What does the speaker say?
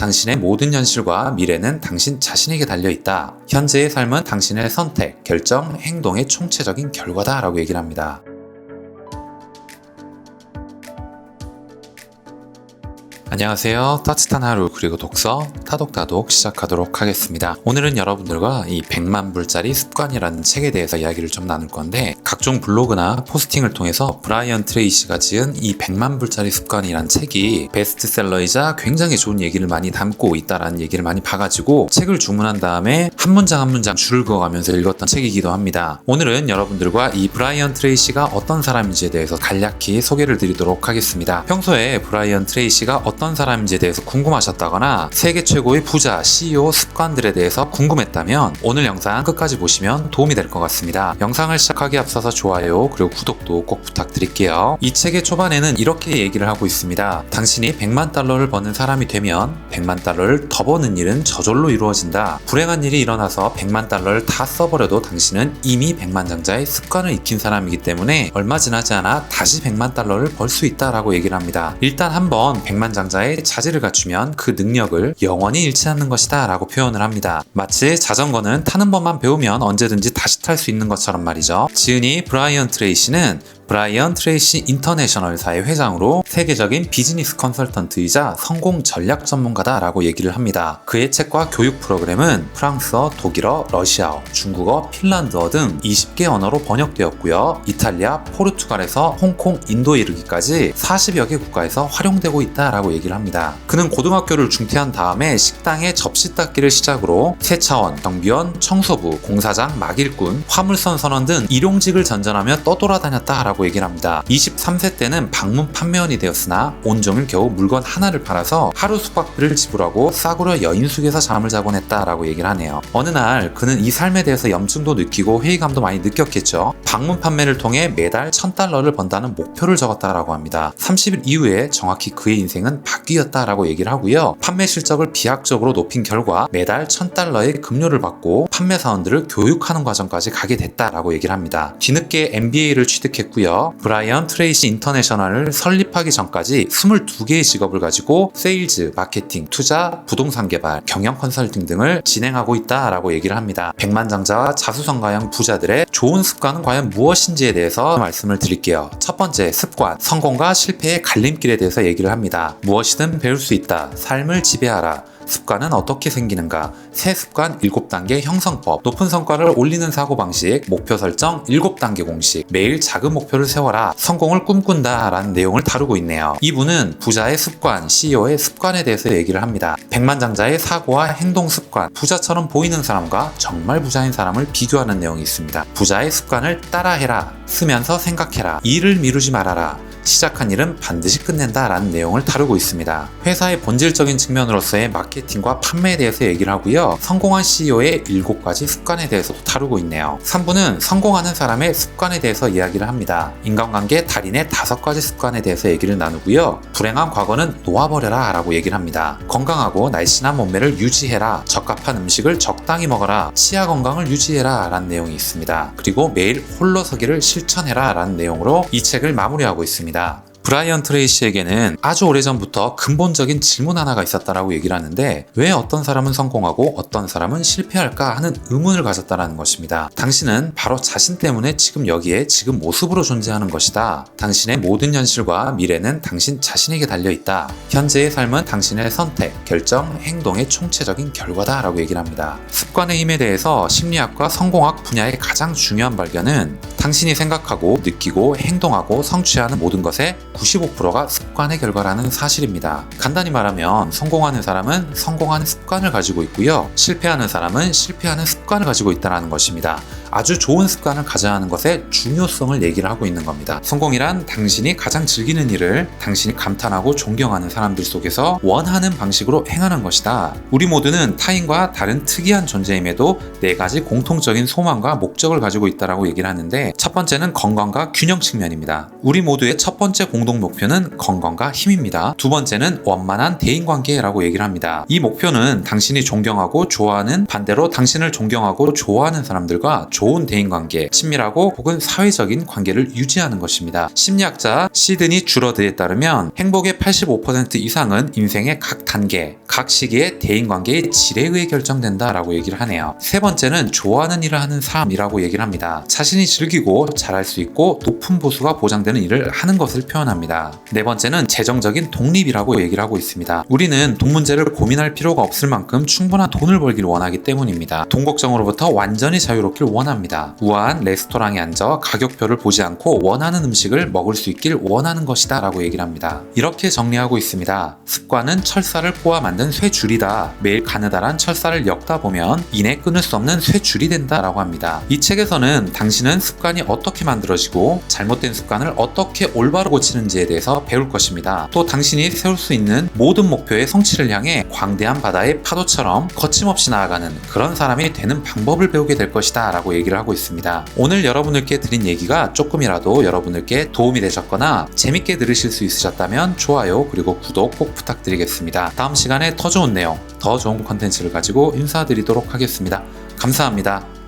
당신의 모든 현실과 미래는 당신 자신에게 달려있다. 현재의 삶은 당신의 선택, 결정, 행동의 총체적인 결과다 라고 얘기를 합니다. 안녕하세요. 따뜻한 하루 그리고 독서 타독타독 시작하도록 하겠습니다. 오늘은 여러분들과 이 100만 불짜리 습관이라는 책에 대해서 이야기를 좀 나눌 건데, 각종 블로그나 포스팅을 통해서 브라이언 트레이시가 지은 이 100만 불짜리 습관이라는 책이 베스트셀러이자 굉장히 좋은 얘기를 많이 담고 있다라는 얘기를 많이 봐가지고 책을 주문한 다음에 한 문장 한 문장 줄을 그어가면서 읽었던 책이기도 합니다. 오늘은 여러분들과 이 브라이언 트레이시가 어떤 사람인지에 대해서 간략히 소개를 드리도록 하겠습니다. 평소에 브라이언 트레이시가 어떤 사람인지에 대해서 궁금하셨다거나 세계 최고의 부자, CEO 습관들에 대해서 궁금했다면 오늘 영상 끝까지 보시면 도움이 될 것 같습니다. 영상을 시작하기 앞서서 좋아요 그리고 구독도 꼭 부탁드릴게요. 이 책의 초반에는 이렇게 얘기를 하고 있습니다. 당신이 100만 달러를 버는 사람이 되면 100만 달러를 더 버는 일은 저절로 이루어진다. 불행한 일이 일어나서 100만 달러를 다 써버려도 당신은 이미 100만 장자의 습관을 익힌 사람이기 때문에 얼마 지나지 않아 다시 100만 달러를 벌 수 있다라고 얘기를 합니다. 일단 한번 100만 장자의 자질을 갖추면 그 능력을 영원히 잃지 않는 것이다 라고 표현을 합니다. 마치 자전거는 타는 법만 배우면 언제든지 다시 탈 수 있는 것처럼 말이죠. 지은이 브라이언 트레이시는 브라이언 트레이시 인터내셔널사의 회장으로 세계적인 비즈니스 컨설턴트이자 성공 전략 전문가다라고 얘기를 합니다. 그의 책과 교육 프로그램은 프랑스어, 독일어, 러시아어, 중국어, 핀란드어 등 20개 언어로 번역되었고요. 이탈리아, 포르투갈에서 홍콩, 인도에 이르기까지 40여 개 국가에서 활용되고 있다라고 얘기를 합니다. 그는 고등학교를 중퇴한 다음에 식당의 접시 닦기를 시작으로 세차원, 경비원, 청소부, 공사장, 막일꾼, 화물선 선원 등 일용직을 전전하며 떠돌아다녔다라고 얘기를 합니다. 23세 때는 방문 판매원이 되었으나 온종일 겨우 물건 하나를 팔아서 하루 숙박비를 지불하고 싸구려 여인숙에서 잠을 자곤 했다라고 얘기를 하네요. 어느 날 그는 이 삶에 대해서 염증도 느끼고 회의감도 많이 느꼈겠죠. 방문 판매를 통해 매달 1000달러를 번다는 목표를 적었다라고 합니다. 30일 이후에 정확히 그의 인생은 바뀌었다라고 얘기를 하고요. 판매 실적을 비약적으로 높인 결과 매달 1000달러의 급료를 받고 판매 사원들을 교육하는 과정까지 가게 됐다라고 얘기를 합니다. 뒤늦게 MBA를 취득했고요. 브라이언 트레이시 인터내셔널을 설립하기 전까지 22개의 직업을 가지고 세일즈, 마케팅, 투자, 부동산 개발, 경영 컨설팅 등을 진행하고 있다라고 얘기를 합니다. 백만장자와 자수성가형 부자들의 좋은 습관은 과연 무엇인지에 대해서 말씀을 드릴게요. 첫 번째, 습관, 성공과 실패의 갈림길에 대해서 얘기를 합니다. 무엇이든 배울 수 있다. 삶을 지배하라. 습관은 어떻게 생기는가? 새 습관 7단계 형성법, 높은 성과를 올리는 사고방식, 목표 설정 7단계 공식, 매일 작은 목표를 세워라, 성공을 꿈꾼다 라는 내용을 다루고 있네요. 이분은 부자의 습관, CEO의 습관에 대해서 얘기를 합니다. 백만장자의 사고와 행동 습관, 부자처럼 보이는 사람과 정말 부자인 사람을 비교하는 내용이 있습니다. 부자의 습관을 따라해라, 쓰면서 생각해라, 일을 미루지 말아라, 시작한 일은 반드시 끝낸다 라는 내용을 다루고 있습니다. 회사의 본질적인 측면으로서의 마케팅과 판매에 대해서 얘기를 하고요. 성공한 CEO의 7가지 습관에 대해서도 다루고 있네요. 3부는 성공하는 사람의 습관에 대해서 이야기를 합니다. 인간관계 달인의 5가지 습관에 대해서 얘기를 나누고요. 불행한 과거는 놓아버려라 라고 얘기를 합니다. 건강하고 날씬한 몸매를 유지해라, 적합한 음식을 적당히 먹어라, 치아 건강을 유지해라 라는 내용이 있습니다. 그리고 매일 홀로 서기를 실천해라 라는 내용으로 이 책을 마무리하고 있습니다. 브라이언 트레이시에게는 아주 오래전부터 근본적인 질문 하나가 있었다라고 얘기를 하는데, 왜 어떤 사람은 성공하고 어떤 사람은 실패할까 하는 의문을 가졌다라는 것입니다. 당신은 바로 자신 때문에 지금 여기에 지금 모습으로 존재하는 것이다. 당신의 모든 현실과 미래는 당신 자신에게 달려있다. 현재의 삶은 당신의 선택, 결정, 행동의 총체적인 결과다 라고 얘기를 합니다. 습관의 힘에 대해서 심리학과 성공학 분야의 가장 중요한 발견은 당신이 생각하고 느끼고 행동하고 성취하는 모든 것의 95%가 습관의 결과라는 사실입니다. 간단히 말하면 성공하는 사람은 성공하는 습관을 가지고 있고요. 실패하는 사람은 실패하는 습관을 가지고 있다는 것입니다. 아주 좋은 습관을 가져야 하는 것의 중요성을 얘기를 하고 있는 겁니다. 성공이란 당신이 가장 즐기는 일을 당신이 감탄하고 존경하는 사람들 속에서 원하는 방식으로 행하는 것이다. 우리 모두는 타인과 다른 특이한 존재임에도 4가지 공통적인 소망과 목적을 가지고 있다고 얘기를 하는데, 첫 번째는 건강과 균형 측면입니다. 우리 모두의 첫 번째 공동 목표는 건강과 힘입니다. 두 번째는 원만한 대인관계라고 얘기를 합니다. 이 목표는 당신이 존경하고 좋아하는, 반대로 당신을 존경하고 좋아하는 사람들과 좋은 대인관계, 친밀하고 혹은 사회적인 관계를 유지하는 것입니다. 심리학자 시드니 주러드에 따르면 행복의 85% 이상은 인생의 각 단계, 각 시기의 대인관계의 질에 의해 결정된다라고 얘기를 하네요. 세 번째는 좋아하는 일을 하는 삶이라고 얘기를 합니다. 자신이 즐기고 잘할 수 있고 높은 보수가 보장되는 일을 하는 것을 표현합니다. 네 번째는 재정적인 독립이라고 얘기를 하고 있습니다. 우리는 돈 문제를 고민할 필요가 없을 만큼 충분한 돈을 벌길 원하기 때문입니다. 돈 걱정으로부터 완전히 자유롭길 원합니다. 우아한 레스토랑에 앉아 가격표를 보지 않고 원하는 음식을 먹을 수 있길 원하는 것이다 라고 얘기를 합니다. 이렇게 정리하고 있습니다. 습관은 철사를 꼬아 만든 쇠줄이다. 매일 가느다란 철사를 엮다 보면 이내 끊을 수 없는 쇠줄이 된다 라고 합니다. 이 책에서는 당신은 습관이 어떻게 만들어지고 잘못된 습관을 어떻게 올바로 고치는지에 대해서 배울 것입니다. 또 당신이 세울 수 있는 모든 목표의 성취를 향해 광대한 바다의 파도처럼 거침없이 나아가는 그런 사람이 되는 방법을 배우게 될 것이다 라고 얘기를 하고 있습니다. 오늘 여러분들께 드린 얘기가 조금이라도 여러분들께 도움이 되셨거나 재밌게 들으실 수 있으셨다면 좋아요 그리고 구독 꼭 부탁드리겠습니다. 다음 시간에 더 좋은 내용, 더 좋은 컨텐츠를 가지고 인사드리도록 하겠습니다. 감사합니다.